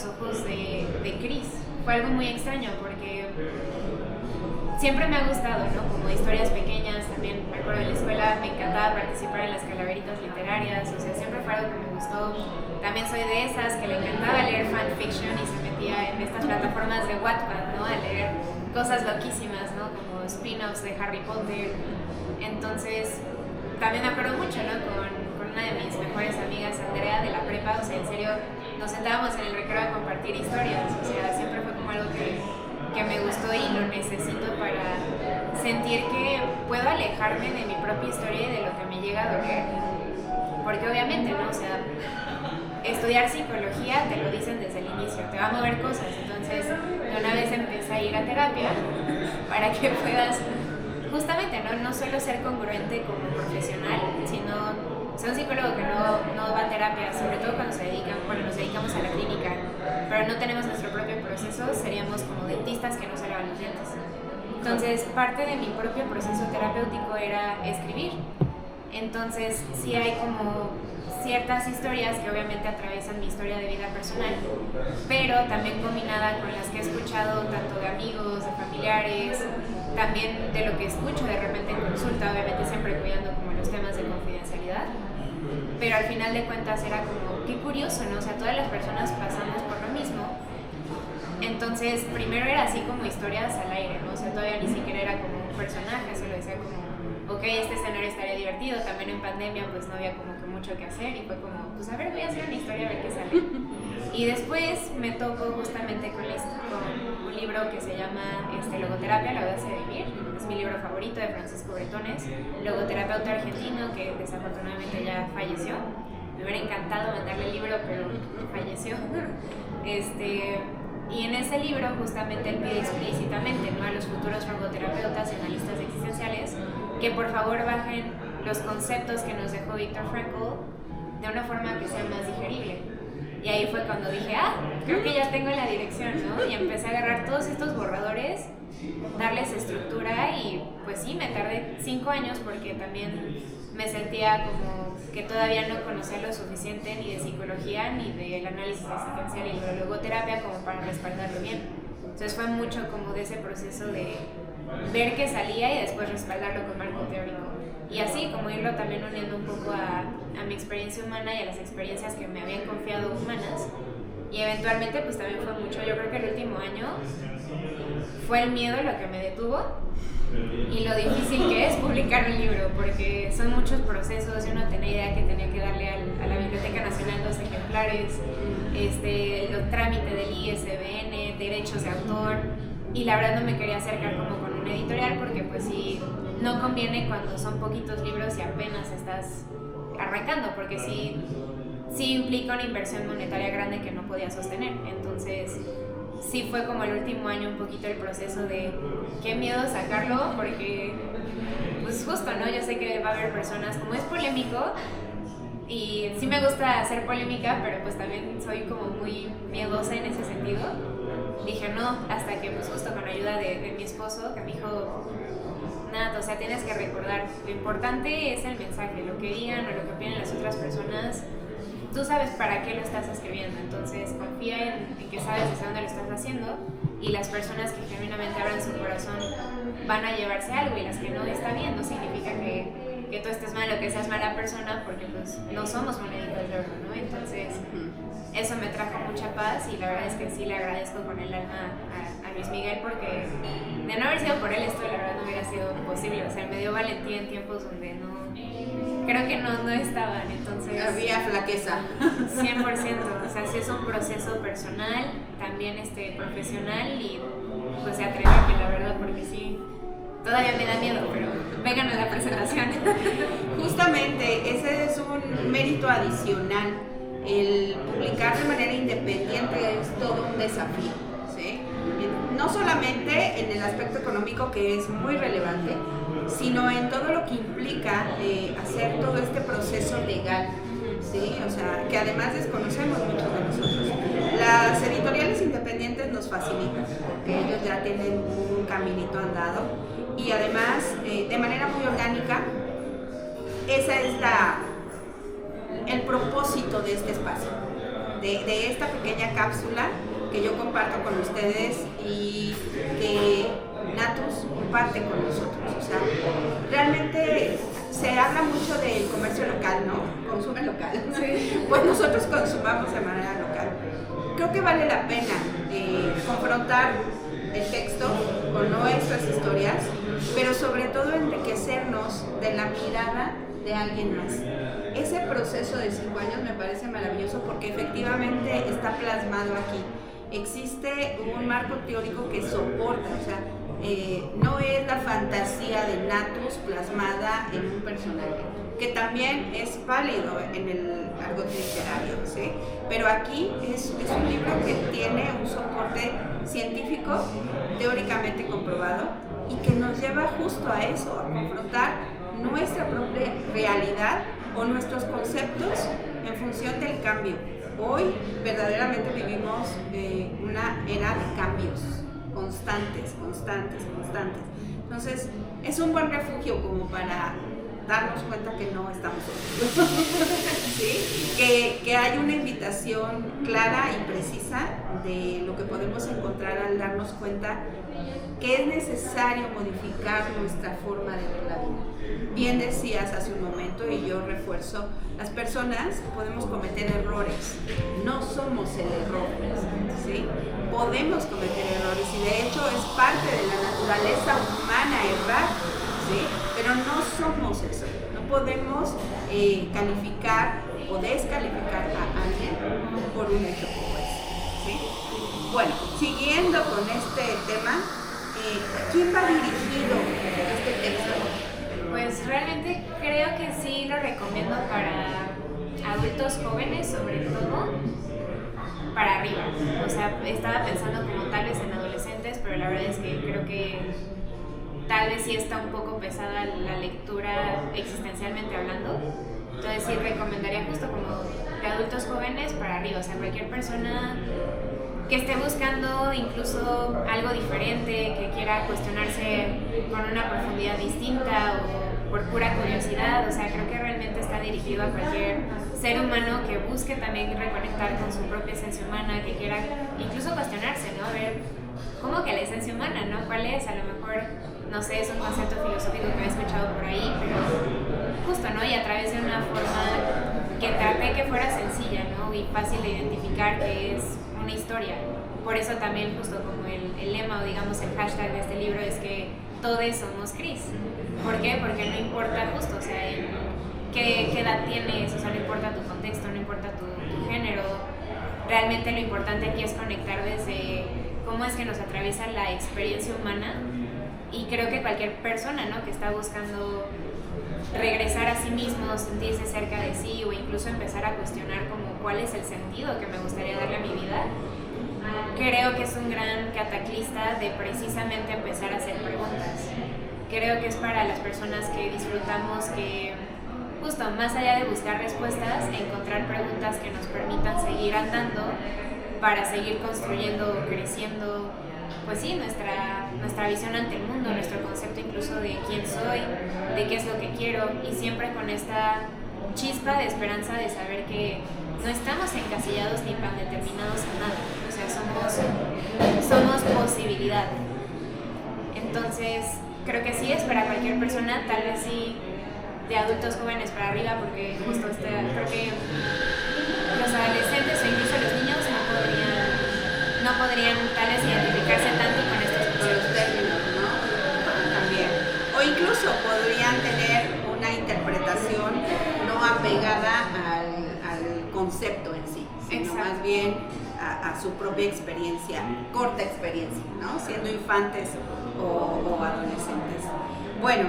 ojos de Chris. Fue algo muy extraño porque siempre me ha gustado, ¿no? Como historias pequeñas, también me acuerdo en la escuela me encantaba participar en las calaveritas literarias, o sea, siempre fue algo que me gustó. También soy de esas que le encantaba leer fanfiction y se metía en estas plataformas de Wattpad, ¿no? A leer cosas loquísimas, ¿no? Como spin-offs de Harry Potter. Entonces, también me acuerdo mucho, ¿no? Con una de mis mejores amigas, Andrea, de la prepa, o sea, en serio, nos sentábamos en el recreo a compartir historias, o sea, siempre fue como algo que me gustó y lo necesito para sentir que puedo alejarme de mi propia historia y de lo que me llega a doler. Porque obviamente, ¿no? O sea, estudiar psicología te lo dicen desde el inicio, te va a mover cosas. Entonces, de una vez empecé a ir a terapia para que puedas, justamente, no solo ser congruente como profesional, sino ser un psicólogo que no va a terapia, sobre todo cuando nos dedicamos a la clínica, pero no tenemos nuestro propio proceso, seríamos como dentistas que no se lavan los dientes. Entonces, parte de mi propio proceso terapéutico era escribir. Entonces, sí hay como ciertas historias que obviamente atraviesan mi historia de vida personal, pero también combinada con las que he escuchado tanto de amigos, de familiares, también de lo que escucho de repente en consulta, obviamente siempre cuidando como los temas de confidencialidad, pero al final de cuentas era como, qué curioso, ¿no? O sea, todas las personas pasamos por lo mismo. Entonces, primero era así como historias al aire, ¿no? O sea, todavía ni siquiera era como un personaje, solo decía como, ok, este escenario estaría divertido. También en pandemia pues no había como que mucho que hacer y fue como, pues a ver, voy a hacer una historia a ver qué sale. Y después me tocó justamente con un libro que se llama Logoterapia, la audacia de vivir. Es mi libro favorito, de Francisco Bretones, logoterapeuta argentino que desafortunadamente ya falleció. Me hubiera encantado mandarle el libro, pero falleció. Y en ese libro justamente él pide explícitamente, ¿no?, a los futuros logoterapeutas y analistas existenciales que por favor bajen los conceptos que nos dejó Viktor Frankl de una forma que sea más digerible. Y ahí fue cuando dije, creo que ya tengo la dirección, ¿no? Y empecé a agarrar todos estos borradores, darles estructura y pues sí, me tardé 5 años porque también me sentía como que todavía no conocía lo suficiente ni de psicología ni del análisis existencial y de logoterapia como para respaldarlo bien. Entonces fue mucho como de ese proceso de ver qué salía y después respaldarlo con marco teórico. Y así como irlo también uniendo un poco a mi experiencia humana y a las experiencias que me habían confiado humanas. Y eventualmente pues también fue mucho, yo creo que el último año fue el miedo lo que me detuvo y lo difícil que es publicar un libro, porque son muchos procesos. Yo no tenía idea que tenía que darle a la Biblioteca Nacional 2 ejemplares, los trámites del ISBN, derechos de autor, y la verdad no me quería acercar como con un editorial porque pues sí, no conviene cuando son poquitos libros y apenas estás arrancando, porque sí implica una inversión monetaria grande que no podía sostener. Entonces sí fue como el último año un poquito el proceso de qué miedo sacarlo, porque pues justo, ¿no? Yo sé que va a haber personas, como es polémico y sí me gusta hacer polémica, pero pues también soy como muy miedosa en ese sentido. Dije no, hasta que pues justo con ayuda de mi esposo, que me dijo, nada, o sea, tienes que recordar, lo importante es el mensaje, lo que digan o lo que opinen las otras personas. Tú sabes para qué lo estás escribiendo, entonces confía en que sabes desde dónde lo estás haciendo, y las personas que genuinamente abran su corazón van a llevarse algo, y las que no, está bien, no significa que tú estés mal o que seas mala persona, porque pues no somos moneditas de oro, ¿no? Entonces eso me trajo mucha paz y la verdad es que sí le agradezco con el alma a Luis Miguel, porque de no haber sido por él esto la verdad no hubiera sido posible. O sea, me dio valentía en tiempos donde creo que no estaban, entonces había flaqueza. 100%, o sea, sí es un proceso personal, también profesional, y pues de atreverme, la verdad, porque sí, todavía me da miedo, pero vengan a la presentación. Justamente, ese es un mérito adicional. El publicar de manera independiente es todo un desafío, ¿sí? No solamente en el aspecto económico, que es muy relevante, sino en todo lo que implica hacer todo este proceso legal, ¿sí? O sea, que además desconocemos muchos de nosotros. Las editoriales independientes nos facilitan, porque ellos ya tienen un caminito andado, y además, de manera muy orgánica, esa es el propósito de este espacio. de esta pequeña cápsula que yo comparto con ustedes y que Natus comparte con nosotros. O sea, realmente se habla mucho del comercio local, ¿no? Consume local. Sí. Pues nosotros consumamos de manera local. Creo que vale la pena confrontar el texto con nuestras historias, pero sobre todo enriquecernos de la mirada de alguien más. Ese proceso de 5 años me parece maravilloso porque efectivamente está plasmado aquí. Existe un marco teórico que soporta, o sea, no es la fantasía de Natus plasmada en un personaje, que también es válido en el argot literario, ¿sí? Pero aquí es un libro que tiene un soporte científico, teóricamente comprobado, y que nos lleva justo a eso, a confrontar nuestra propia realidad o nuestros conceptos en función del cambio. Hoy verdaderamente vivimos una era de cambios constantes. Entonces, es un buen refugio como para darnos cuenta que no estamos solos. ¿Sí? Que hay una invitación clara y precisa de lo que podemos encontrar al darnos cuenta que es necesario modificar nuestra forma de ver la vida. Bien decías hace un momento y yo refuerzo, las personas podemos cometer errores, no somos el error, ¿sí? Podemos cometer errores y de hecho es parte de la naturaleza humana errar, ¿sí? Pero no somos eso, no podemos calificar o descalificar a alguien por un hecho como ese, ¿sí? Bueno, siguiendo con este tema, ¿a quién va dirigido este texto? Pues realmente creo que sí lo recomiendo para adultos jóvenes, sobre todo para arriba. O sea, estaba pensando como tal vez en adolescentes, pero la verdad es que creo que tal vez sí está un poco pesada la lectura existencialmente hablando. Entonces sí recomendaría justo como de adultos jóvenes para arriba, o sea, cualquier persona que esté buscando incluso algo diferente, que quiera cuestionarse con una profundidad distinta o por pura curiosidad. O sea, creo que realmente está dirigido a cualquier ser humano que busque también reconectar con su propia esencia humana, que quiera incluso cuestionarse, ¿no? A ver, ¿cómo que la esencia humana, no? ¿Cuál es? A lo mejor, no sé, es un concepto filosófico que he escuchado por ahí, pero justo, ¿no? Y a través de una forma que traté que fuera sencilla, ¿no? Y fácil de identificar, que es una historia. Por eso también justo como el lema o digamos el hashtag de este libro es que todos somos Cris. ¿Por qué? Porque no importa justo, o sea, qué edad tienes, o sea, no importa tu contexto, no importa tu género. Realmente lo importante aquí es conectar desde cómo es que nos atraviesa la experiencia humana, y creo que cualquier persona, ¿no?, que está buscando regresar a sí mismo, sentirse cerca de sí o incluso empezar a cuestionar como cuál es el sentido que me gustaría darle a mi vida, creo que es un gran cataclista de precisamente empezar a hacer preguntas. Creo que es para las personas que disfrutamos que justo más allá de buscar respuestas, encontrar preguntas que nos permitan seguir andando para seguir construyendo, creciendo, pues sí, nuestra visión ante el mundo, nuestro concepto incluso de quién soy, de qué es lo que quiero, y siempre con esta chispa de esperanza de saber que no estamos encasillados ni tan determinados a nada, o sea, somos posibilidad. Entonces, creo que sí es para cualquier persona, tal vez sí de adultos jóvenes para arriba, porque justo creo que los adolescentes o incluso los niños no podrían tal vez identificarse tanto con estos términos, ¿no? También. O incluso podrían tener una interpretación no apegada al concepto en sí, sino más bien a su propia experiencia, corta experiencia, ¿no? Siendo infantes o adolescentes. Bueno,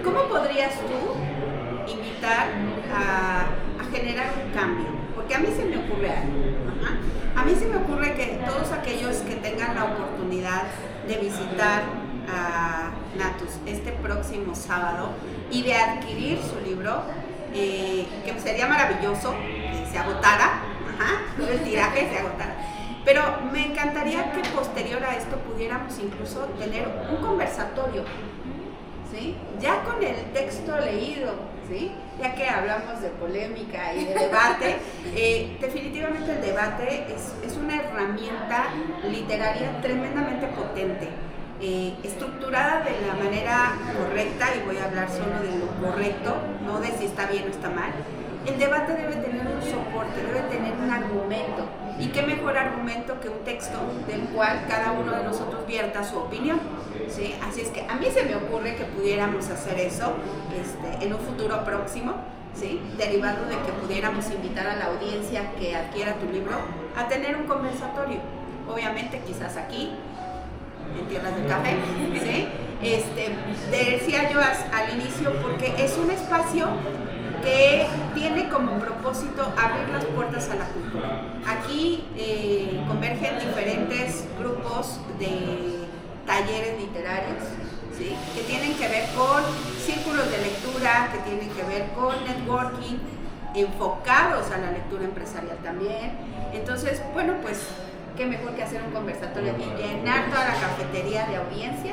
¿cómo podrías tú invitar a generar un cambio? Porque a mí se me ocurre algo. A mí se me ocurre que todos aquellos que tengan la oportunidad de visitar a Natus este próximo sábado y de adquirir su libro, que sería maravilloso que se agotara, el tiraje se agotara. Pero me encantaría que posterior a esto pudiéramos incluso tener un conversatorio, ¿sí? Ya con el texto leído, ¿sí? Ya que hablamos de polémica y de debate, definitivamente el debate es una herramienta literaria tremendamente potente, estructurada de la manera correcta, y voy a hablar solo de lo correcto, no de si está bien o está mal. El debate debe tener un soporte, debe tener un argumento, y qué mejor argumento que un texto del cual cada uno de nosotros vierta su opinión, ¿sí? Así es que a mí se me ocurre que pudiéramos hacer eso en un futuro próximo, ¿sí? Derivado de que pudiéramos invitar a la audiencia que adquiera tu libro a tener un conversatorio, obviamente quizás aquí en Tierras del Café, ¿sí? Decía yo al inicio, porque es un espacio que tiene como propósito abrir las puertas a la cultura. Aquí convergen diferentes grupos de talleres literarios, ¿sí? Que tienen que ver con círculos de lectura, que tienen que ver con networking, enfocados a la lectura empresarial también. Entonces, bueno, pues qué mejor que hacer un conversatorio y llenar toda la cafetería de audiencia